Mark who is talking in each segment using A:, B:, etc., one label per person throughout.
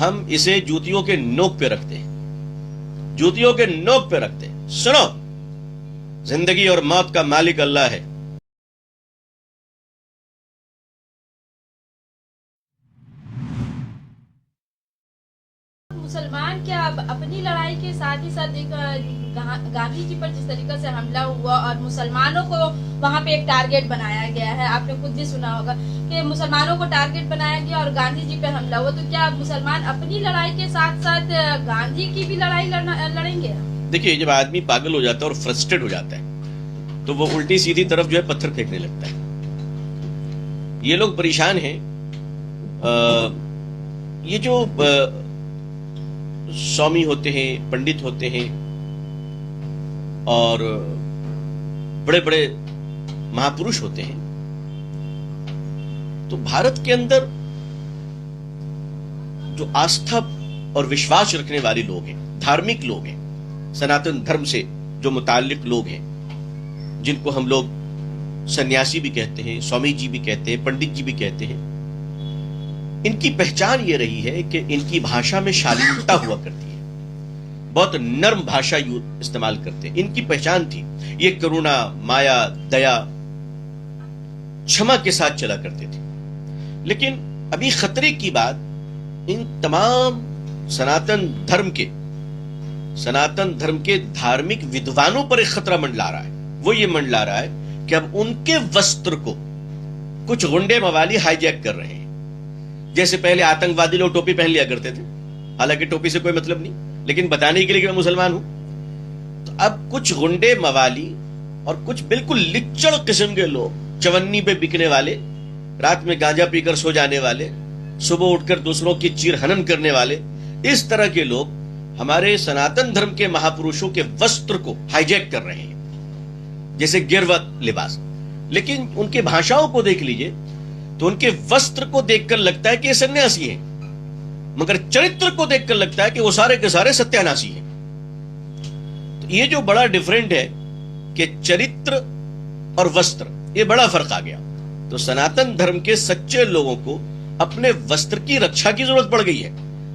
A: ہم اسے جوتیوں کے نوک پہ رکھتے ہیں، جوتیوں کے نوک پہ رکھتے ہیں۔ سنو، زندگی اور موت کا مالک اللہ ہے۔
B: مسلمان کیا اپنی لڑائی کے ساتھ ہی ساتھ گاندھی جی پر جس طریقے سے حملہ ہوا اور مسلمانوں کو وہاں پہ ایک ٹارگٹ بنایا گیا ہے، آپ نے خود بھی سنا ہوگا کہ مسلمانوں کو ٹارگٹ بنایا گیا اور گاندھی جی پہ حملہ ہوا، تو کیا مسلمان اپنی لڑائی کے ساتھ ساتھ گاندھی کی بھی لڑائی لڑیں گے؟
A: دیکھیے، جب آدمی پاگل ہو جاتا ہے اور فرسٹریٹ ہو جاتا ہے تو وہ الٹی سیدھی طرف جو ہے پتھر پھینکنے لگتا ہے۔ یہ لوگ پریشان ہیں، یہ جو سوامی ہوتے ہیں، پنڈت ہوتے ہیں اور بڑے بڑے مہاپروش ہوتے ہیں، تو بھارت کے اندر جو آستھا اور وشواس رکھنے والے لوگ ہیں، دھارمک لوگ ہیں، سناتن دھرم سے جو متعلق لوگ ہیں، جن کو ہم لوگ سنیاسی بھی کہتے ہیں، سوامی جی بھی کہتے ہیں، پنڈت جی بھی کہتے ہیں، ان کی پہچان یہ رہی ہے کہ ان کی بھاشا میں شالینتا ہوا کرتی ہے، بہت نرم بھاشا استعمال کرتے ہیں۔ ان کی پہچان تھی یہ کرونا، مایا، دیا، چھما کے ساتھ چلا کرتے تھے۔ لیکن ابھی خطرے کی بات ان تمام سناتن دھرم کے دھارمک ودوانوں پر ایک خطرہ منڈلا رہا ہے۔ وہ یہ منڈلا رہا ہے کہ اب ان کے وسطر کو کچھ غنڈے موالی ہائی جیک کر رہے ہیں۔ جیسے پہلے آتنکوادی لوگ ٹوپی پہن لیا کرتے تھے، حالانکہ ٹوپی سے کوئی مطلب نہیں، لیکن بتانے کے لیے کہ میں مسلمان ہوں، تو اب کچھ غنڈے موالی اور کچھ بالکل لچڑ قسم کے لوگ، چونی پہ بکنے والے، رات میں گانجا پی کر سو جانے والے، صبح اٹھ کر دوسروں کی چیر ہنن کرنے والے، اس طرح کے لوگ ہمارے سناتن دھرم کے مہاپروشوں کے وسطر کو ہائی جیک کر رہے ہیں، جیسے گروت لباس۔ لیکن ان کے بھاشاؤں کو دیکھ لیجئے تو ان کے وسطر کو دیکھ کر لگتا ہے کہ یہ سنیاسی ہیں، مگر چرتر کو دیکھ کر لگتا ہے کہ وہ سارے کے سارے ستیاناسی ہیں۔ تو یہ جو بڑا ڈیفرنٹ ہے کہ چرتر اور وسطر، یہ بڑا فرق آ گیا۔ تو سناتن دھرم کے سچے لوگوں کو اپنے وسطر کی رکشا کی ضرورت پڑ گئی ہے۔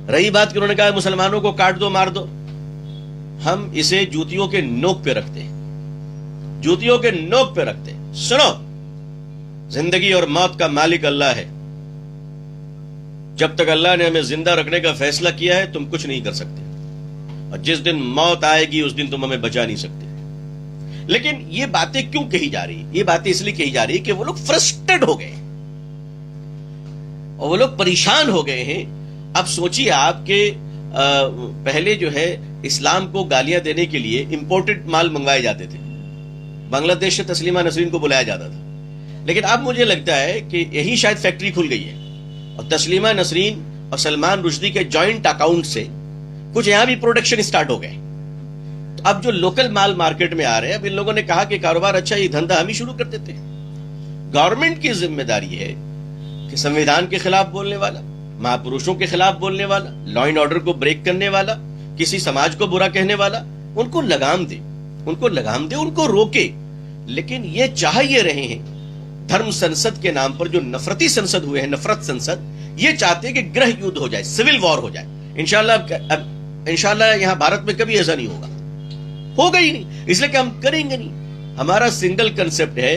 A: رہی بات کہ انہوں نے کہا مسلمانوں کو کاٹ دو، مار دو، ہم اسے جوتیوں کے نوک پہ رکھتے ہیں، جوتیوں کے نوک پہ رکھتے ہیں۔ سنو، زندگی اور موت کا مالک اللہ ہے۔ جب تک اللہ نے ہمیں زندہ رکھنے کا فیصلہ کیا ہے تم کچھ نہیں کر سکتے، اور جس دن موت آئے گی اس دن تم ہمیں بچا نہیں سکتے۔ لیکن یہ باتیں کیوں کہی جا رہی ہیں؟ یہ باتیں اس لیے کہی جا رہی ہے کہ وہ لوگ فرسٹریٹ ہو گئے ہیں اور وہ لوگ پریشان ہو گئے ہیں۔ اب سوچیے آپ کہ پہلے جو ہے اسلام کو گالیاں دینے کے لیے امپورٹڈ مال منگوائے جاتے تھے، بنگلہ دیش سے تسلیمہ نسرین کو بلایا جاتا تھا، لیکن اب مجھے لگتا ہے کہ یہی شاید فیکٹری کھل گئی ہے اور تسلیمہ نسرین اور سلمان رشدی کے جوائنٹ اکاؤنٹ سے کچھ یہاں بھی پروڈکشن سٹارٹ ہو گئے۔ تو اب جو لوکل مال مارکیٹ میں آ رہے ہیں، اب ان لوگوں نے کہا کہ کاروبار اچھا، یہ دھندا ہم ہی شروع کر دیتے ہیں۔ گورنمنٹ کی ذمہ داری ہے کہ سنویدھان کے خلاف بولنے والا، مہاپروشوں کے خلاف بولنے والا، لا اینڈ آرڈر کو بریک کرنے والا، کسی سماج کو برا کہنے والا، ان کو لگام دے، ان کو روکے۔ لیکن یہ چاہ یہ رہے ہیں، دھرم سنسد کے نام پر جو نفرتی سنسد ہوئے ہیں، نفرت سنسد، یہ چاہتے ہیں کہ گرہ یدھ ہو جائے، سول وار ہو جائے۔ انشاءاللہ یہاں بھارت میں کبھی ایسا نہیں ہوگا ہی نہیں، اس لیے کہ ہم کریں گے نہیں۔ ہمارا سنگل کنسپٹ ہے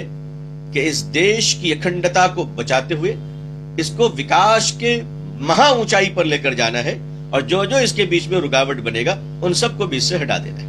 A: کہ اس دیش کی اکھنڈتا کو بچاتے ہوئے اس کو وکاس کے مہا اونچائی پر لے کر جانا ہے، اور جو جو اس کے بیچ میں رکاوٹ بنے گا ان سب کو بیچ سے ہٹا دینا ہے۔